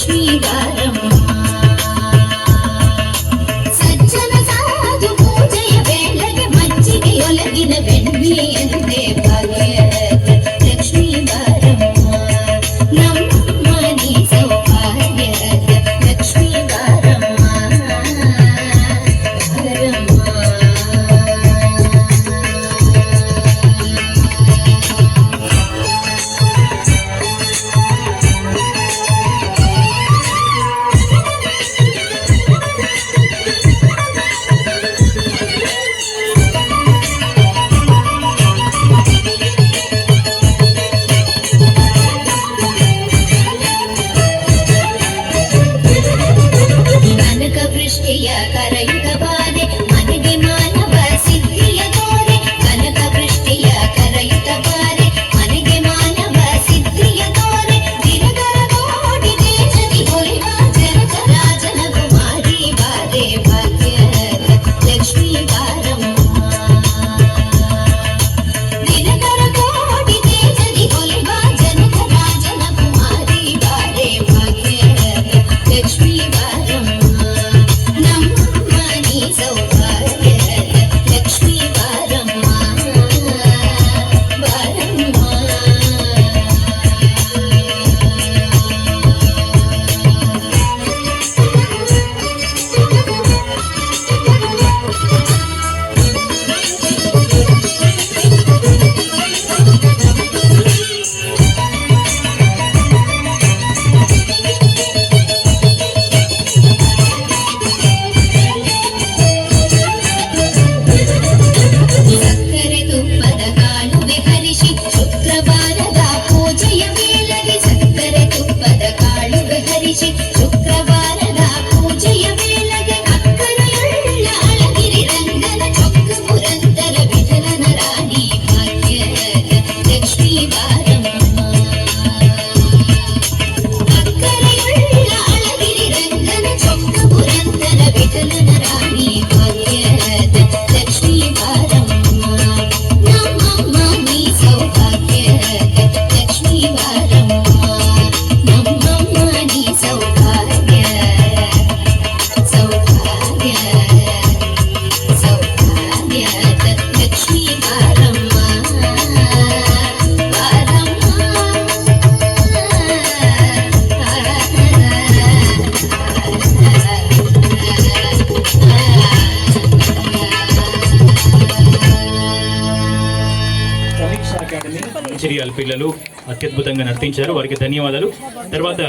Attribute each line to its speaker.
Speaker 1: లక్ష్మీ వారమ్మ సజ్జన సాధు పూజయ వేళಗೆ ಮಜ್ಜಿಗೆ ಒಲಗಿನ ಬೆಣ್ಣೆ ಎಂದೇ ಭಾಗ್ಯದ ಲಕ್ಷ್ಮೀ ವಾರಮ್ಮ ನಮ್ಮ ನೀ ಸೌಭಾಗ್ಯದ ಲಕ್ಷ್ಮೀ ವಾರಮ್ಮ ಕರಯುತ ಬಾರೆ ಮನೆಗೆ ಮಾನವ ಸಿದ್ಧಿಯ ತೋರೆ ಕನಕ ವೃಷ್ಟಿಯ ಕರಯುತ ಬಾರೆ ಮನೆಗೆ ಮಾನವ ಸಿದ್ಧಿಯ ತೋರೆ ದಿನಕರ ಕೋಟಿ ದೇಶದಿ ಹೊಲಿವ ಜನಕ ರಾಜನ ಕುಮಾರಿ ಬಾರೆ ಭಾಗ್ಯದ ಲಕ್ಷ್ಮೀ ವಾರಮ್ಮ ದಿನಕರ ಕೋಟಿ ದೇಶದಿ ಹೊಲಿವ ಜನಕ ರಾಜನ ಕುಮಾರಿ ಬಾರೆ ಭಾಗ್ಯದ ಲಕ್ಷ್ಮೀ ವಾರಮ್ಮ ಲಕ್ಷ್ಮೀ ವಾರಮ್ಮ ಸಕ್ಕರೆ ತುಪ್ಪದ ಕಾಳುವೆ ಹರಿಸಿ ಶುಕ್ರವಾರದ ಪೂಜೆಯ ವೇಳೆಗೆ ಸಕ್ಕರೆ ತುಪ್ಪದ ಕಾಳುವೆ ಹರಿಸಿ ಶುಕ್ರವಾರದ ಪೂಜೆಯ ವೇಳೆಗೆ ಅಕ್ಕರೆಯುಳ್ಳ ಅಳಗಿರಿ ರಂಗನ ಚೊಕ್ಕ ಪುರಂದರ ವಿಠಲನ ರಾಣಿ ಭಾಗ್ಯದ ಲಕ್ಷ್ಮೀ ವಾರಮ್ಮ ಅಕ್ಕರೆಯುಳ್ಳ ಅಳಗಿರಿ ರಂಗನ ಚೊಕ್ಕ ಪುರಂದರ ವಿಠಲನ ರಾಣಿ ಭಾಗ್ಯದ ಲಕ್ಷ್ಮೀ ವಾರಮ್ಮ
Speaker 2: మంచిర్యాల పిల్లలు అత్యద్భుతంగా నర్తించారు, వారికి ధన్యవాదాలు. తర్వాత